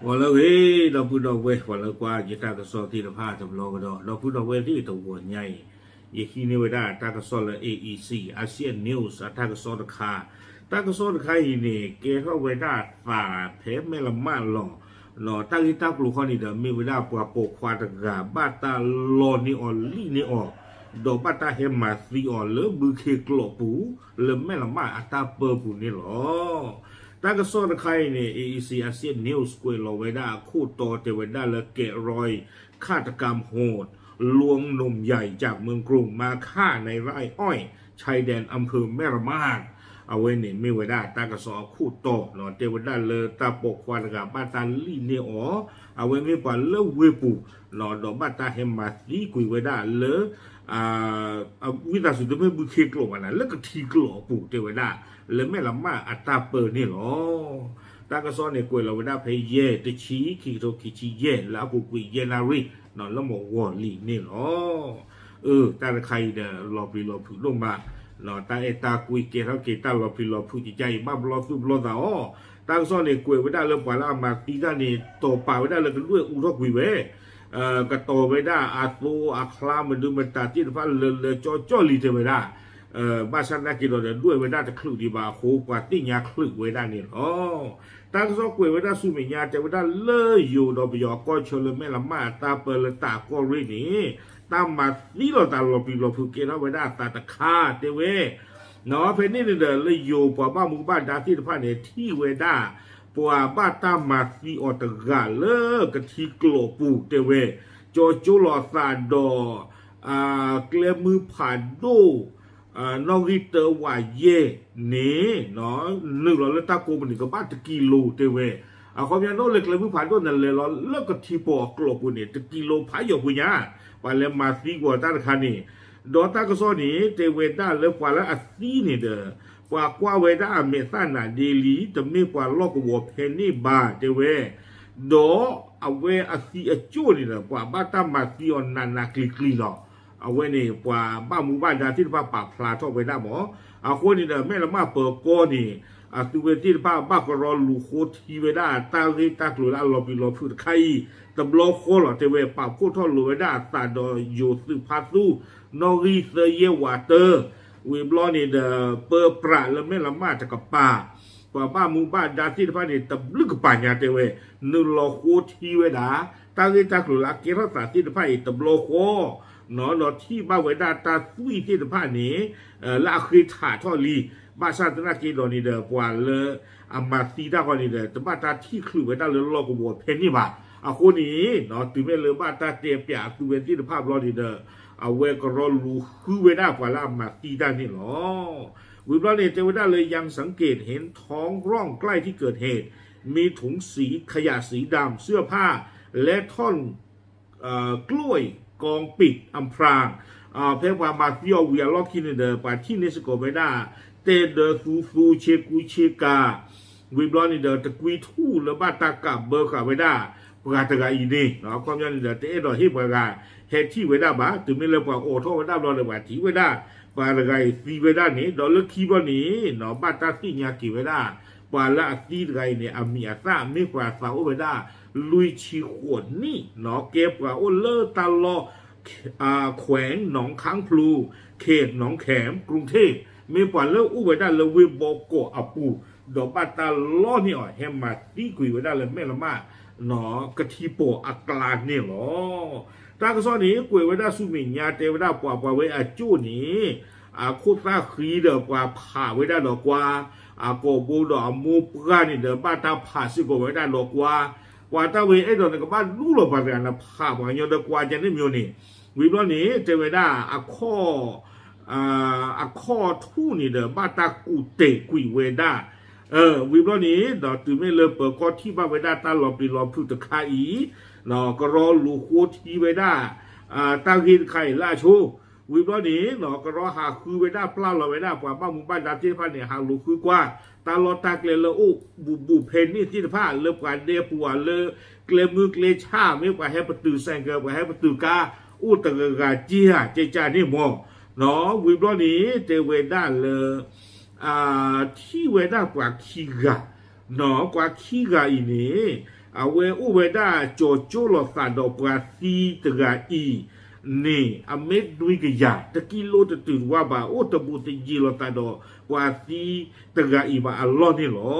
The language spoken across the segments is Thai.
完了喂，เราพูดเราเว้ยวันละกว่าจะตากระสอบที่เราพาจำลองกันเราพูดเราเว้ยที่ตัวใหญ่ยี่ขี้นี่เวลาตากระสอบละ AEC อาเซียนนิวส์ตากระสอบราคาตากระสอบราคาอีนี่เกี่ยวกับเวลาฝ่าเพชรไม่ละมาหล่อตากิตากลุ่มคนนี้เดิมมีเวลาปวดปวดควาตกาบ้าตาลอนี่ออลี่นี่ออดอกบ้าตาเฮมาซีออเลบุเคกลอปูเลไม่ละมาอัตาเปิร์ปูนี่หรอตากระสอบราคาเนี่ย AEC อาเซียนนิวส์กุยเราเวลาคู่ต่อเทเวลาละเกะรอยฆาตกรรมโหดลวงหนุ่มใหญ่จากเมืองกรุงมาฆ่าในไร่อ้อยชายแดนอำเภอแม่ระมาดเอาไว้เนี่ยไม่ไว้ได้ตากระสอบคู่โตเนาะเทวดาเลยตาปกควานกับบ้านตาลีเนี่ยอ๋อเอาไว้ไม่ปานเลิกเวปูเนาะดอกบ้านตาเฮมาสีกุยไว้ได้เลยวิตาสุดไม่บุเคกลัวนะแล้วก็ทีกลัวปูเทวดาเลยไม่ละมาอัตาเปิดนี่หรอตากระสอบเนี่ยกุยเราไว้ได้เพย์เย่ตะชีขีโตขีชีเย่แล้วกูกุยเยนารีเนาะแล้วหมอวอลลี่นี่หรอตาใครเนี่ยรอผีลงมาเราตาตาคุยเกล้าเกตาเราพิลเราพูดใจบ้าเราสู้เราแต่อ๋อตาซ้อนเนี่ยคุยไว้ได้เรื่องปลามาตีด้านนี่โตป่าไว้ได้เลยกันด้วยอุทกุยเว้ก็โตไว้ได้อาโตอาคลามันดูมันตาที่ฟ้าเลยจ่อลีเทไว้ได้บ้านฉันนักกินเราเนี่ยด้วยไว้ได้จะคลุดีบาโคกว่าติ้งยาคลุไว้ได้เนี่ยอ๋อตาซ้อนคุยไว้ได้สู้ไม่ยาแต่ไว้ได้เลยอยู่ดอกไปยอก็ชนเลยแม่ละมาตาเปิดเลยตาก็รีนี่ตามมานี่เราตาเราปีเราพูดเกี่ยวไว้ได้ตาตะคาเตเวเนาะเพนนี่เดินเลยอยู่ปัวบ้านมุบ้านดาที่ผ่านเนี่ยที่เวด้าปัวบ้านตามมาสีออตกาเลิกกันที่กลัวปูเตเวโจจูลอซาดอเกลมือผ่านดูนอริเตอร์ว่าเย่เนี่ยเนาะนึกเราเลยตาโกมันก็บ้านตะกิโลเตเวความยันโน้เล็กเลยมือผ่านดูนั่นเลยเราเลิกกันที่ปอกลัวปูเนี่ยตะกิโลพายอยู่ปุญญาไปแล้วมาสีกว่าตาคันนี่ดอตากซ้อนนี่เตเวด้าเลิกกว่าแล้วอัดซีนี่เด้อกว่าเวด้าเมซ่านาเดลีจะมีกว่าลอกวัวเพนนี่บาเตเวดอเอาเวอัดซีอจูนี่เด้อกว่าบ้าตามาซีออนนาคลิหรอเอาเวนี่กว่าบ้าหมู่บ้านดาที่ป้าปากพลาทอเวด้าหมอเอาคนนี่เด้อแม่ละมาเปิดก้อนี่ตัวเวที่ป้าบ้าก็รอลูโคทีเวด้าตาลีตากลุลาลอบิลอพูดใครตบล้อโคหรอเทเวป่าพูดทอดลูเวด้าตาดอโยสุพาสุนอริเซเยวาเตอร์วิบลอนี่เดเปอร์ปราแล้วไม่ละมาจากกับป่าบ้ามูบ้านดาที่ป้านี่ตบลึกป่าเนี่ยเทเวนึลอโคทีเวด้าตาลีตากลุลาเกล้าสาที่ป้าอีตบล้อโคเนาะที่บ้าเวด้าตาซุยที่ป้านี่ละคือถาทอลีบ้านชาตินากีโดนี่เดกว่าเลยอามาซีด้าคนนี้เดแต่บ้านตาที่คือไว้ได้เลยลอกวัวเพนนี่บ่คนนี้เนาะตื่นไม่เลยบ้านตาเตียเปียตัวเวนที่ภาพรอนี่เดเวก็รอลูคือไว้ได้กว่าละอามาซีด้านี่หรอวิบลอนี่เจไว้ได้เลยยังสังเกตเห็นท้องร่องใกล้ที่เกิดเหตุมีถุงสีขยะสีดำเสื้อผ้าและท่อนกล้วยกองปิดอำพรางเพราะว่ามาที่เอาเวียล็อกที่นี่เดป่าที่นี่สกอไว้ได้เตเดฟูเชกุเชกาวิบลอนี่เดตะกุยทูแล้วบ้าตากาเบอร์ขาไว้ได้ประกาศตะกาอีนี่เนาะความยันเดเตดอที่ประกาศเฮที่ไว้ได้บ้าถึงไม่เลยว่าโอ้ท่อไว้ได้รอเลยว่าที่ไว้ได้ปาละไกซีไว้ได้นี่ดอลเลอร์คีบอนี่เนาะบ้าตาซีญากิไว้ได้ปาละซีไกเนี่ยอามีอาซาไม่กว่าสาวไว้ได้ลุยชีขวดนี่เนาะเก็บกว่าโอเลอร์ตาลอแขวงหนองค้างพลูเขตหนองแขมกรุงเทพมีป่าเลืออุไว้ได้เลยวิบโกอปูดอกบ้าตาล้อนี่อ่ะเฮมาตีกุยไว้ได้เลยแม่ละมาหนอกะทิโปอักลาเนี่ยหรอตากระซ้อนนี้กุยไว้ได้สุมิญญาเตไว้ได้ป่าไว้อาจูนี้โคตรคีเดอกว่าผ่าไว้ได้ดอกกว่าโกบูดอกมูปรานี่เดอบ้าตาผ่าสิโกไว้ได้ดอกกว่าตาเวไอ้ดอกนี่ก็บ้านรู้หรอกบ้านนะผ่าว่าโยดกว่าจะนี่มีนี่วิบล้อนี้เตไว้ได้ข้อทู่นี่เด้อบ้าตากูเตะกุยเวด้าวิบล้อนี้ดอกตื่นไม่เลยเปิดข้อที่บ้าเวด้าตาหลอปีหลอพูดตะคาอีเนาะก็รอลูโคทีเวด้าตาหินไข่ล่าชูวิบล้อนี้เนาะก็รอหาคือเวด้าปลาหลอเวด้ากว่าบ้านมุบ้านดาที่พันเนี่ยหาลูคือกว่าตาลอตาเกลเลโอบูเพนนี่ที่ผ้าเลิกกว่าเดียปัวเลยเกลมือเกลชาไม่กว่าให้ประตูแซงเกลกว่าให้ประตูกาตะกาเจียเจจานี่มอเนาะวิบล้อนี้เตเวด้าเลยที่เวด้ากว่าคีกาเนาะกว่าคีกาอีนี่ อาเวอุเวดาโจโจลอสาดอปราซีตระอีนี่อเมดดุยกยาตะกิโลตะตุว่าบาโอตะบุตจีลอสาดอปราซีตระอีบาอัลลอฮ์นี่หรอ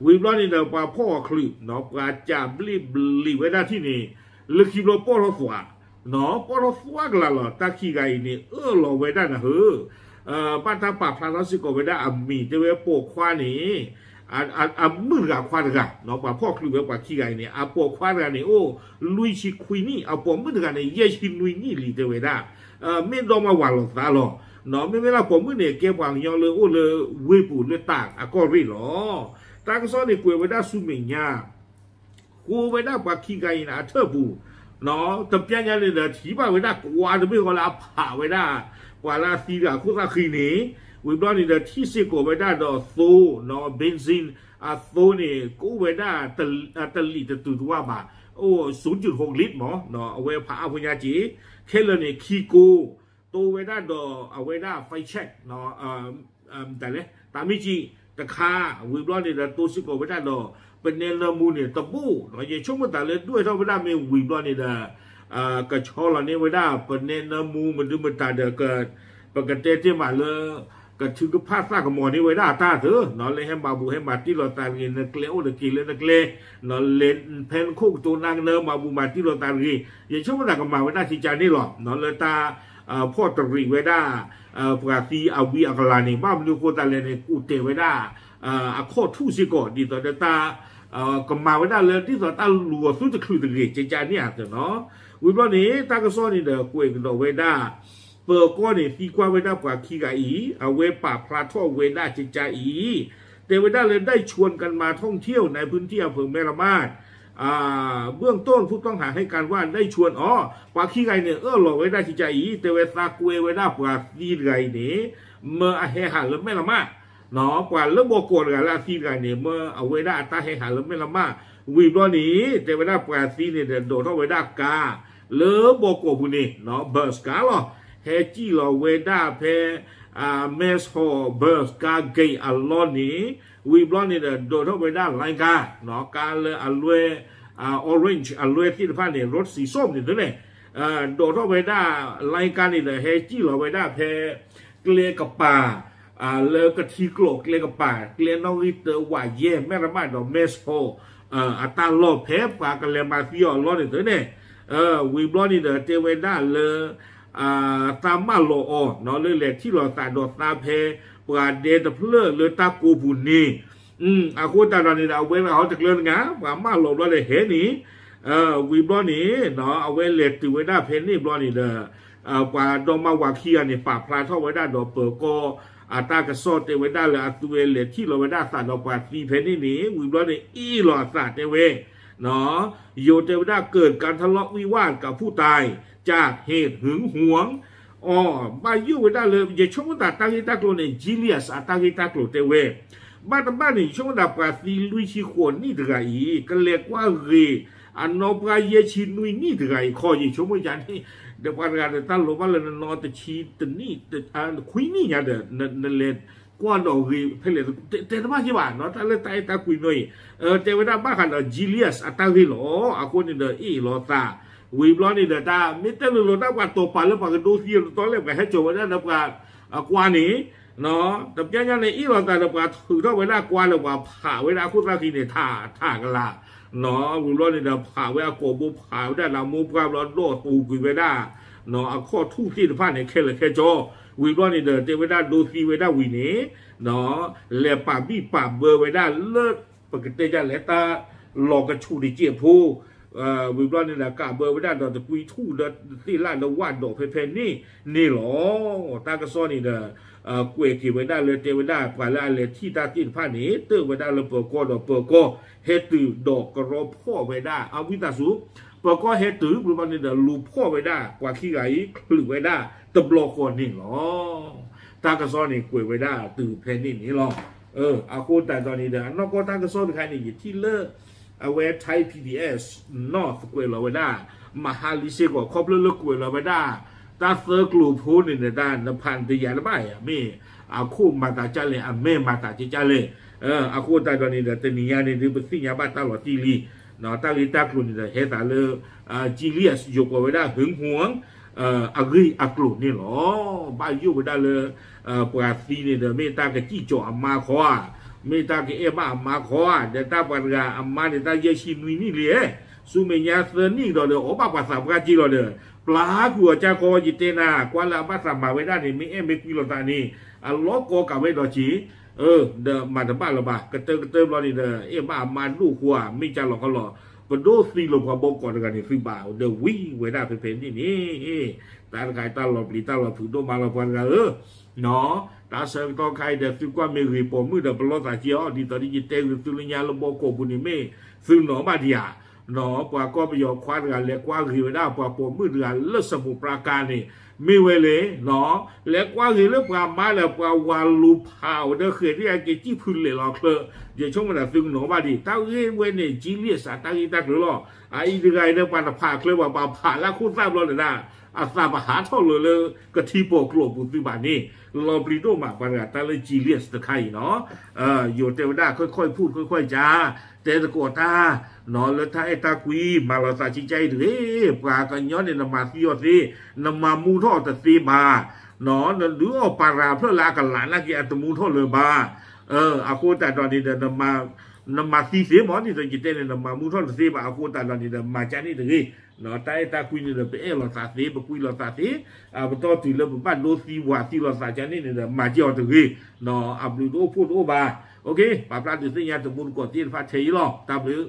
วิบลอนี่เดาปาพ่อคลิเนาะปราจาบลิเวดาที่นี่ลึกคิโลปอลอฟัวเนาะปอลอฟัวกละลอตะคีไกนี่ลอเวดานะเฮบ้านทางป่าพลาสสิโกเวดาอัมมีเจเวโปควานี่มือกับควาดกันเนาะป่าพ่อคลิเวกว่าขี้ไก่เนี่ยปควาดกันเนี่ยโอ้ลุยชิคุยนี่ปมือกันเนี่ยเยชิลุยนี่ลีเจเวดาไม่ดอมาว่าหรอกตาหรอเนาะไม่เวลาผมมือเนี่ยเก็บวางยองเลยโอ้เลยเวปูเลยตากก็รีหรอตากซ้อนเนี่ยกูเวดาสุเมียกูเวดาป่าขี้ไก่นะเธอปูเนาะแต่เพี้ยนยันเลยที่ป่าเวดากว่าจะไม่ก็ละผ่าเวดากว่าละสีกับคู่ตาขีนี้วิบลอนี่เดที่สิกูเวดาดอโซเนาะเบนซินโซนี่กูเวดาตลีตตุตัวมาโอ้0.6 ลิตรหมอเนาะเอาไว้ผ่าเอาพญาจีเคลนี่คีโกตัวเวดาดอเอาเวดาไฟเช็คเนาะแต่เลยตามิจิตะคาวิบลอนี่เดตัวสิกูเวดาดอเป็นเนลมูนี่ตะบูเนาะยังช่วงมันแต่เลยด้วยเท่าเวดาไม่วิบลอนี่เดกระชอลนี่เวดาเป็นเนลมูมันดูมันตาเดเกิดปกติที่มาเลยก็ถือก็พาดซากหมอนี่ไว้ได้ตาเถอะนอนเลยให้มาบุให้มาที่เราตาเงินนักเลวนักกินเลยนักเลนอนเล่นเพนคุกตัวนางเนอมาบุมาที่เราตาเงินอย่างช่วงนั้นก็มาไว้ได้ที่จานี่หรอกนอนเลยตาพ่อตรีไว้ได้ปกติเอาวีอักลานี่บ้ามันดูโคตรเลยในกูเตไว้ได้ข้อทู่สิก่อนดีต่อตาก็มาไว้ได้เลยที่ต่อตาหลัวสุดจะคลุยตรีจานี่เถอะเนาะวิบล้อนี้ตากระซ้อนนี่เด้อกูเองก็ไว้ได้เปิดก้อนนี่ที่กว่าเวด้ากว่าขี้กะอีเอาเวป่าพลาท่อเวด้าจิจาอีแต่เวด้าเลยได้ชวนกันมาท่องเที่ยวในพื้นที่อำเภอแม่ละมาดเบื้องต้นผู้ต้องหาให้การว่าได้ชวนกว่าขี้ไก่เนี่ยหลอกเวด้าจิจาอีแต่เวซากเวด้ากว่าขี้ไก่เนี่ยเมื่อให้หาแล้วแม่ละมาดเนาะกว่าเริ่มบอกกันละขี้ไก่เนี่ยเมื่อเอาเวด้าตาให้หาแล้วแม่ละมาดวีบล้อนี้แต่เวด้ากว่าขี้เนี่ยโดดท่อเวด้ากาเริ่มบอกกันบุญนี่เนาะเบอร์สกาหรอเฮจิโลเวดาเพเมสโฮเบิร์สกาเกย์อัลลอนี่วีบลอนี่เดโดดเวดาไลกาเนาะการเลยอัลเวออเรนจ์อัลเวที่ผ่านเนี่ยรถสีส้มนี่ด้วยเนี่ยโดดเวดาไลกานี่เดเฮจิโลเวดาเพเกลียกับป่าเลกทีโกลเกลียกับป่าเกลียนอริเตอร์ว่าเย่แม่ละมาดเมสโฮอัตาโลเพปปากันเลยมาฟิออลอนี่ด้วยเนี่ยวีบลอนี่เดเทเวดาเลยตามมาโลอเนาะเลยแหละที่เราตาดอตาเพปราเดตเพลเลยตากูบุนีอาคูตาดานี่เอาไว้เขาจะเลื่อนงาว่ามาโลเราเลยเห็นนี่วีบลอนี่เนาะเอาไว้เล็ดติไว้ได้เพนนี่บลอนี่เด้อกว่าดอมาวาเคียนี่ป่าพลาท่อไว้ได้ดอกเปิดก็ตากระสอดเตไว้ได้เลยตัวเล็ดที่เราไว้ได้สัตว์ดอกปลาตีเพนนี่นี่วีบลอนี่หลอดสัตว์เตเวเนาะโยเตไว้ได้เกิดการทะเลาะวิวาทกับผู้ตายจากเหตุหึงหวงมาอยู่ได้เลยอย่าช่วงตัดตั้งที่ตักโลเนี่ยจิเลียสตั้งที่ตักโลเตเวบ้านนี่ช่วงดับปราศีลุยชีขวนนี่ถึงไงก็เรียกว่าเรอันนอปราเยชินุยนี่ถึงไงคอยิ่งช่วงเมื่อยันที่เดี๋ยววันการตั้งโลบ้านเลยนอตชีตนี่คุยนี่อย่างเดินนั่นเลยกว่าดอกเรเพลเลแต่ทำไมใช่ป่ะเนาะถ้าเลยตายคุยหน่อยแต่เวลาบ้านกันจิเลียสตั้งที่โลคนนี่เด้อโลตาวีบล้อนี่เด้อตามิเตอร์โลนักว่าตัวปันแล้วปากดูที่ตอนแรกไปให้โจวได้นับว่ากว่านี้เนาะแต่ยังยังในอีหลอนตานับว่าถือเท่าเวลากว่านับว่าผ่าเวลาคุณราคีเนี่ยท่ากันละเนาะวีบล้อนี่เด้อผ่าเวลาโกบุผ่าได้ละมูปกาบล้อโดตูกุยเวลาเนาะข้อทู่ที่ผ่านเนี่ยแค่เลยแค่โจวีบล้อนี่เด้อเทเวลาดูที่เวลาวีนี้เนาะเลี้ยป่าบี้ป่าเบอร์เวลาเลิศปกติจะเลี้ยตาหลอกกระชูดิเจียผู้วิบลอนี่แหละกาเบอร์ไม่ได้ดอกตะกุยทู่เดที่ล่าดวาดดอกเพนนี่หรอตากระซ้อนนี่เด้อกวยที่ไว้ได้เลยเตไว้ได้ปลาละเลยที่ตาที่ผ้านี้เติมไว้ได้เลยเปิดก้อดอกเปิดก้อเฮตุดอกกระรอพ่อไว้ได้เอาวิตาสูเปิดก้อเฮตุวิบลอนี่เด้อลูพ่อไว้ได้กว่าขี้ไก่คลึกไว้ได้ตะบลอกก่อนนี่หรอตากระซ้อนนี่กวยไว้ได้ตื่นเพนนี่หรอเอาโคตรตอนนี้เด้อนอกก็ตากระซ้อนใครนี่ที่เลิกเอาไว้ไทย PBS North กวยเราไว้ได้มหาลิเซก็ครบเลือกกวยเราไว้ได้ตาเซอร์กลูพูนี่ในด้านนพันธุ์ยาละไม่มีเอาคู่มาตาจ้าเลยเม่มาตาจ้าเลยเอาคู่ตาตอนนี้เดี๋ยวตนียานี่ดูเป็นสิ่งยาบ้าตลอดทีลี เนาะตาลิตากลุ่นเนี่ยเฮตาเลจีเลียสอยู่กับเวลาหึงหวงอกลุ่นนี่หรอบ้าอยู่เวลาเลยปราศีเนี่ยเมตตากะจี้จ่ออามาขวาเมตตากะเอมาอามาขวาเดตาปารกาอามาเดตาเยชินุยนี่เลยสุเมญาเซนี่ดอเดออบาภาษาปราจีดอเดอปลากัวจะคอจิเตนากว่าละภาษามาเวลาเนี่ยมีเมกิโลตานี่อัลลอฮ์ก็กับเวดอจีเดมาตบ้าละบากระเติมเรานี่เดมามาลูกขัวไม่จะหลอกเขาหลอกปโดซีลงกับบอกก่อนกันนี่คือบ่าวเดวิเวลาเป็นนี่ตาใครตาหลอกปลีตาหลอกถูกโดมาละพันกันเนาะตาเสกต้องใครเดฟิกว่ามีรีปอมือเดปลอตาเจียวดีตอนนี้จิตเตอร์สุริยาลบอกโกบุนิเมซึ่งหนอมาเดียเนาะปว่าก็ไปยอคว้ากันเล็กกว่ารีเวลาปว่าปมือเดือนเลือดสมุปราการนี่มีเวลเนาะเล็กกว่ารีเลือดปว่ามาแล้วปว่าวาลูพาวเดอเคยที่ไอ้เกจิพื้นเลยหรอกเลยเดี๋ยวช่วงเวลาซึ่งหนอมาดีตาเรื่องเวเนี่ยจีเลียสตาอีตาหรือหรอไอ้เรื่องเนี่ยปานผ่าเคยว่าปาผ่าแล้วคุณทราบเราเลยนะอาซาบหาท่อเลยกะทิโปกโลบุตรบานี่เราปลีโตมาปานกาตาเลยจีเลียสตะไคเนาะอยู่เทวดาค่อยๆพูดค่อยๆจาแต่ตะโกตานอนแล้วถ้าไอ้ตาคุยมาเราสาชิใจหรือปลากันย้อนในนมาซีอซีนมามูท่อตะซีบานอนหรือปลาราเพื่อลากันหลานนักกีฬาตะมูท่อเลยบาอากูแต่ตอนนี้เดินนมาซีเสียหมอนี่ตะกิเต้เนี่ยนมามูท่อตะซีบาอากูแต่ตอนนี้เดินมาจานี่ถึงเนาะแต่ไอ้ตาคุยเนี่ยไปเราสาซีไปคุยเราสาซีปต่อถือเราบ้านโดซีวาที่เราสาจานี่เนี่ยมาเจียวถึงเนาะอับดุลโอพูดโอบาโอเคปาปลาดุสิยาตะบุญกดที่ฟ้าเชียร์หรอกตามหรือ